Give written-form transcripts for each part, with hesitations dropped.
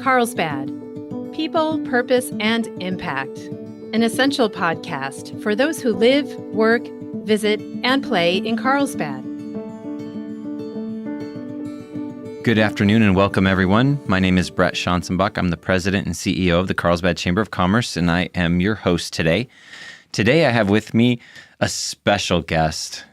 Carlsbad, People, Purpose, and Impact, an essential podcast for those who live, work, visit, and play in Carlsbad. Good afternoon and welcome, everyone. My name is Brett Schanzenbach. I'm the president and CEO of the Carlsbad Chamber of Commerce, and I am your host today. Today, I have with me a special guest.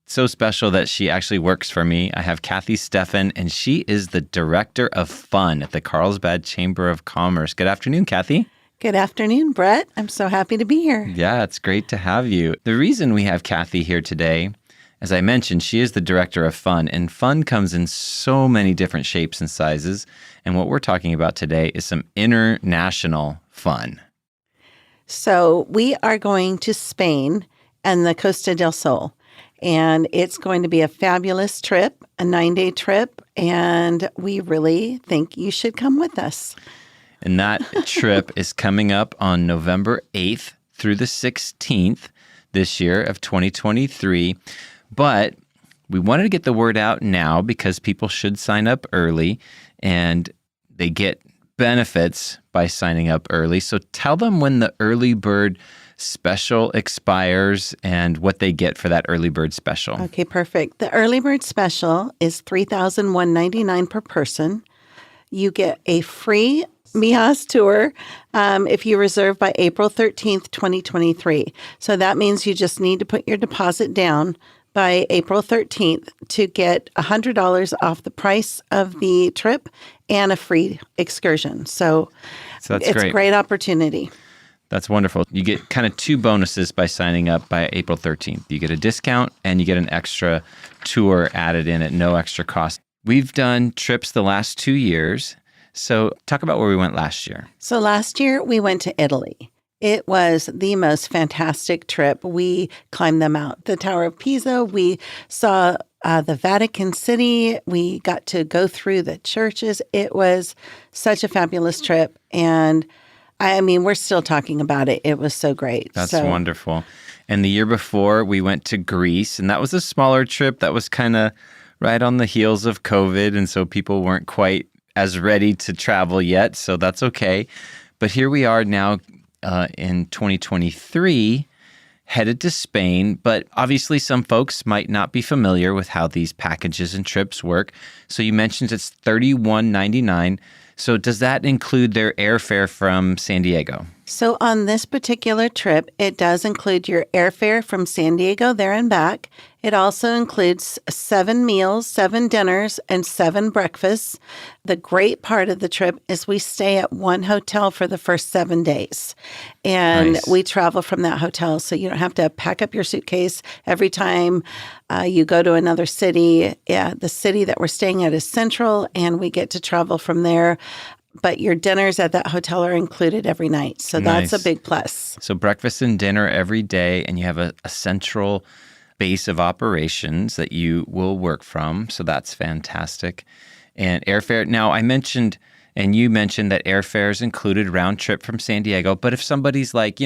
So special that she actually works for me. I have Kathy Steffen, and she is the Director of Fun at the Carlsbad Chamber of Commerce. Good afternoon, Kathy. Good afternoon, Brett. I'm so happy to be here. Yeah, it's great to have you. The reason we have Kathy here today, as I mentioned, she is the Director of Fun, and fun comes in so many different shapes and sizes. And what we're talking about today is some international fun. So we are going to Spain and the Costa del Sol. And it's going to be a fabulous trip, a 9-day trip, and we really think you should come with us. And that trip is coming up on November 8th through the 16th this year of 2023. But we wanted to get the word out now because people should sign up early, and they get benefits by signing up early. So tell them when the early bird special expires and what they get for that early bird special. Okay, perfect. The early bird special is $3,199 per person. You get a free Mijas tour if you reserve by April 13th, 2023. So that means you just need to put your deposit down by April 13th to get $100 off the price of the trip and a free excursion. So that's it's great. a great opportunity. That's wonderful. You get kind of two bonuses by signing up by April 13th. You get a discount and you get an extra tour added in at no extra cost. We've done trips the last 2 years. So talk about where we went last year. So last year we went to Italy. It was the most fantastic trip. We climbed the Tower of Pisa. We saw the Vatican City. We got to go through the churches. It was such a fabulous trip. And I mean, we're still talking about it. It was so great. That's wonderful. And the year before, we went to Greece, and that was a smaller trip. That was kind of right on the heels of COVID, and so people weren't quite as ready to travel yet, so that's okay. But here we are now in 2023, headed to Spain. But obviously, some folks might not be familiar with how these packages and trips work. So you mentioned it's $31.99. So does that include their airfare from San Diego? So on this particular trip, it does include your airfare from San Diego there and back. It also includes 7 meals, 7 dinners, and 7 breakfasts. The great part of the trip is we stay at one hotel for the first 7 days. And Nice. We travel from that hotel, so you don't have to pack up your suitcase every time you go to another city. Yeah, the city that we're staying at is central, and we get to travel from there. But your dinners at that hotel are included every night. So that's Nice. a big plus. So breakfast and dinner every day, and you have a central base of operations that you will work from. So that's fantastic. And airfare. Now, I mentioned, and you mentioned that airfare is included round trip from San Diego. But if somebody's like,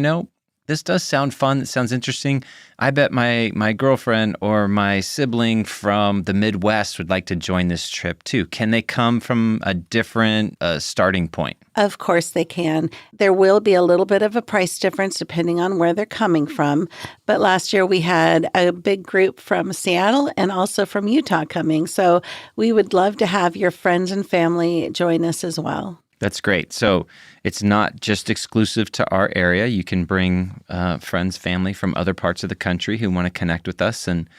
this does sound fun, it sounds interesting, I bet my girlfriend or my sibling from the Midwest would like to join this trip too. Can they come from a different starting point? Of course they can. There will be a little bit of a price difference depending on where they're coming from. But last year we had a big group from Seattle and also from Utah coming. So we would love to have your friends and family join us as well. That's great. So it's not just exclusive to our area. You can bring friends, family from other parts of the country who want to connect with us and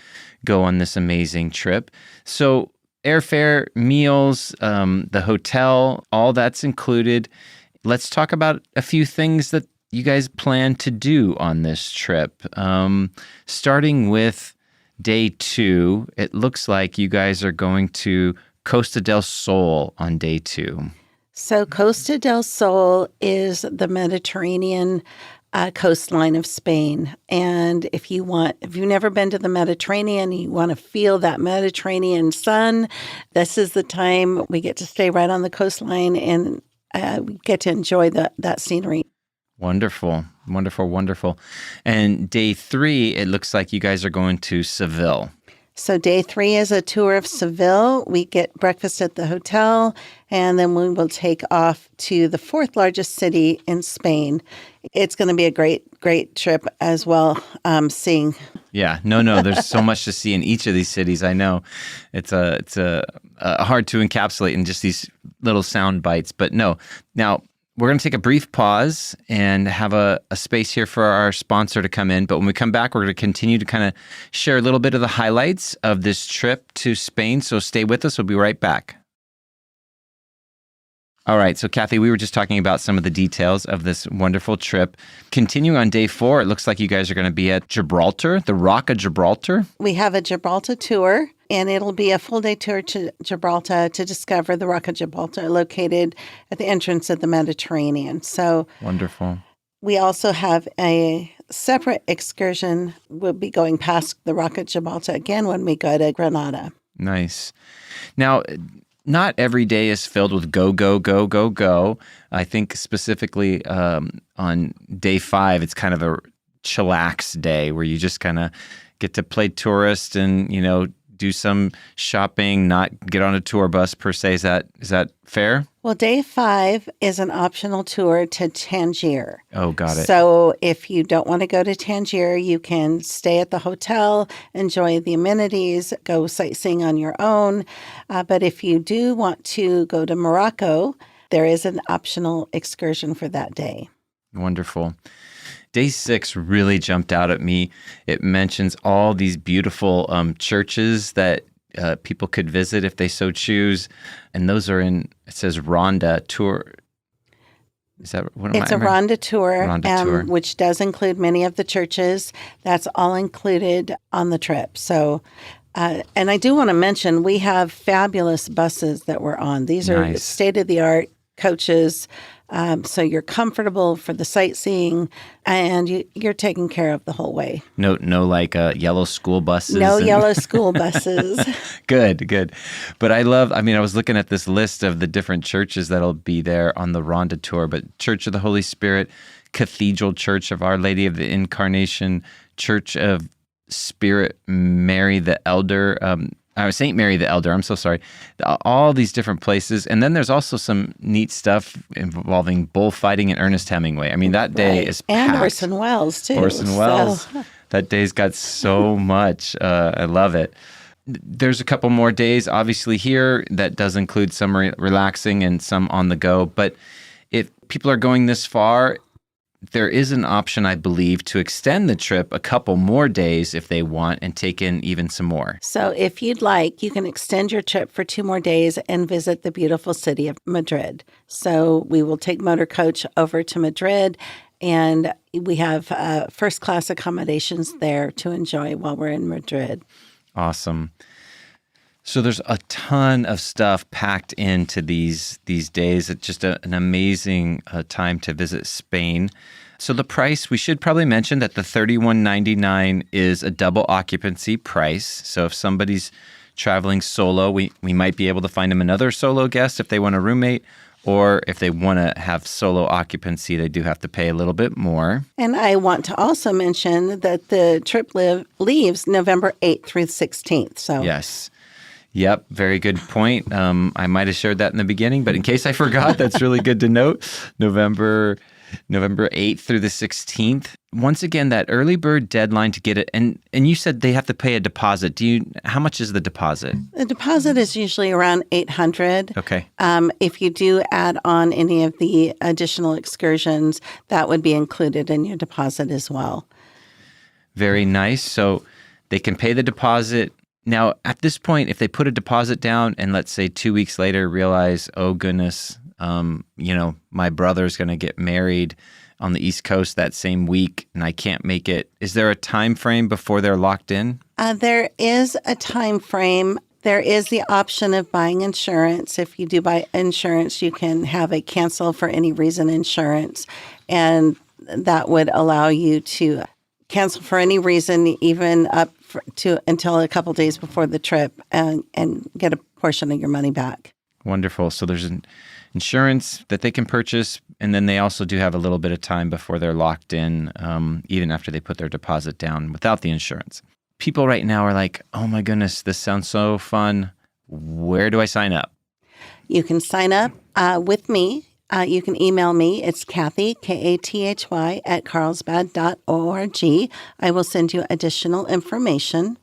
go on this amazing trip. So airfare, meals, the hotel, all that's included. Let's talk about a few things that you guys plan to do on this trip. Starting with day 2, it looks like you guys are going to Costa del Sol on day 2. So Costa del Sol is the Mediterranean coastline of Spain. And if you've never been to the Mediterranean, you want to feel that Mediterranean sun, this is the time. We get to stay right on the coastline and we get to enjoy that scenery. Wonderful, wonderful, wonderful. And day 3, it looks like you guys are going to Seville. So day 3 is a tour of Seville. We get breakfast at the hotel, and then we will take off to the 4th largest city in Spain. It's going to be a great trip as well, seeing. Yeah, no. There's so much to see in each of these cities. I know it's hard to encapsulate in just these little sound bites, but no. Now, we're going to take a brief pause and have a space here for our sponsor to come in. But when we come back, we're going to continue to kind of share a little bit of the highlights of this trip to Spain. So stay with us. We'll be right back. All right. So, Kathy, we were just talking about some of the details of this wonderful trip. Continuing on day 4, it looks like you guys are going to be at Gibraltar, the Rock of Gibraltar. We have a Gibraltar tour, and it'll be a full-day tour to Gibraltar to discover the Rock of Gibraltar, located at the entrance of the Mediterranean. So wonderful. We also have a separate excursion. We'll be going past the Rock of Gibraltar again when we go to Granada. Nice. Now, not every day is filled with go, go, go, go, go. I think specifically on day 5, it's kind of a chillax day where you just kind of get to play tourist and, do some shopping, not get on a tour bus per se. Is that fair? Well, day 5 is an optional tour to Tangier. Oh, got it. So if you don't want to go to Tangier, you can stay at the hotel, enjoy the amenities, go sightseeing on your own. But if you do want to go to Morocco, there is an optional excursion for that day. Wonderful. Day 6 really jumped out at me. It mentions all these beautiful churches that people could visit if they so choose. And those are it says Ronda Tour. Is that what It's a Ronda Tour, Tour, which does include many of the churches. That's all included on the trip. So, and I do want to mention, we have fabulous buses that we're on. These are nice. State-of-the-art coaches. So you're comfortable for the sightseeing, and you're taken care of the whole way. No, like yellow school buses. No yellow school buses. Good. But I was looking at this list of the different churches that'll be there on the Ronda Tour, but Church of the Holy Spirit, Cathedral Church of Our Lady of the Incarnation, Church of Spirit Mary the Elder, St. Mary the Elder, I'm so sorry. All these different places. And then there's also some neat stuff involving bullfighting and Ernest Hemingway. I mean, that day is packed. And Orson Welles, too. Orson Welles. That day's got so much. I love it. There's a couple more days, obviously, here. That does include some relaxing and some on the go. But if people are going this far, there is an option, I believe, to extend the trip a couple more days if they want and take in even some more. So if you'd like, you can extend your trip for 2 more days and visit the beautiful city of Madrid. So we will take motor coach over to Madrid, and we have first-class accommodations there to enjoy while we're in Madrid. Awesome. So there's a ton of stuff packed into these days. It's just an amazing time to visit Spain. So the price, we should probably mention that the $31.99 is a double occupancy price. So if somebody's traveling solo, we might be able to find them another solo guest if they want a roommate, or if they want to have solo occupancy, they do have to pay a little bit more. And I want to also mention that the trip leaves November 8th through 16th. So yes. Yep, very good point. I might have shared that in the beginning, but in case I forgot, that's really good to note. November 8th through the 16th. Once again, that early bird deadline to get it, and you said they have to pay a deposit. How much is the deposit? The deposit is usually around $800. Okay. If you do add on any of the additional excursions, that would be included in your deposit as well. Very nice. So they can pay the deposit. Now, at this point, if they put a deposit down and let's say 2 weeks later realize, oh goodness, my brother's going to get married on the East Coast that same week and I can't make it, is there a time frame before they're locked in? There is a time frame. There is the option of buying insurance. If you do buy insurance, you can have a cancel for any reason insurance, and that would allow you to cancel for any reason, even up to until a couple days before the trip, and get a portion of your money back. Wonderful. So there's an insurance that they can purchase, and then they also do have a little bit of time before they're locked in, even after they put their deposit down without the insurance. people right now are like, oh my goodness, this sounds so fun. Where do I sign up? You can sign up with me. You can email me. It's Kathy, Kathy, at carlsbad.org. I will send you additional information.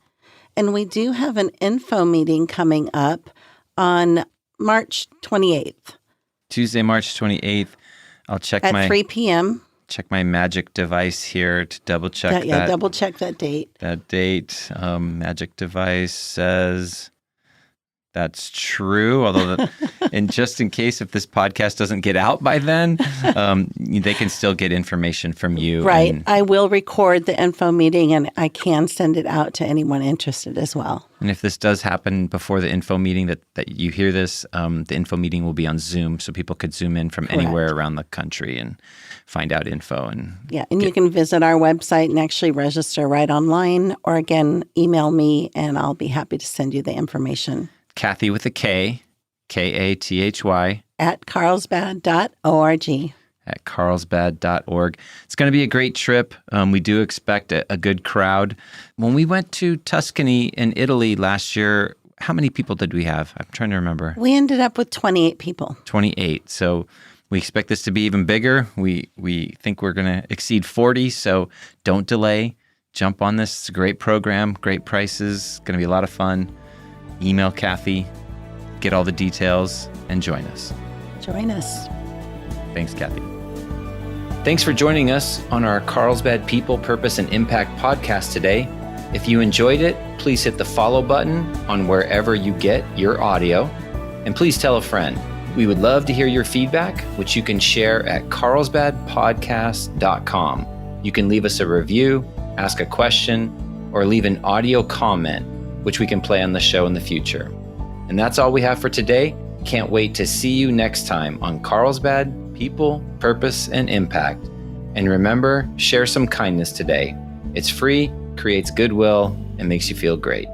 And we do have an info meeting coming up on March 28th. Tuesday, March 28th. I'll check at 3 p.m. Check my magic device here to double check that. Yeah, double check that date. That date. Magic device says that's true. Although, and just in case if this podcast doesn't get out by then, they can still get information from you. Right. I will record the info meeting and I can send it out to anyone interested as well. And if this does happen before the info meeting that you hear this, the info meeting will be on Zoom. So people could Zoom in from anywhere around the country and find out info. And you can visit our website and actually register right online, or again, email me and I'll be happy to send you the information. Kathy with a K, Kathy. At carlsbad.org. At carlsbad.org. It's going to be a great trip. We do expect a good crowd. When we went to Tuscany in Italy last year, how many people did we have? I'm trying to remember. We ended up with 28 people. 28. So we expect this to be even bigger. We think we're going to exceed 40. So don't delay. Jump on this. It's a great program, great prices. It's going to be a lot of fun. Email Kathy, get all the details, and join us. Join us. Thanks, Kathy. Thanks for joining us on our Carlsbad People, Purpose, and Impact podcast today. If you enjoyed it, please hit the follow button on wherever you get your audio. And please tell a friend. We would love to hear your feedback, which you can share at carlsbadpodcast.com. You can leave us a review, ask a question, or leave an audio comment, which we can play on the show in the future. And that's all we have for today. Can't wait to see you next time on Carlsbad People, Purpose, and Impact. And remember, share some kindness today. It's free, creates goodwill, and makes you feel great.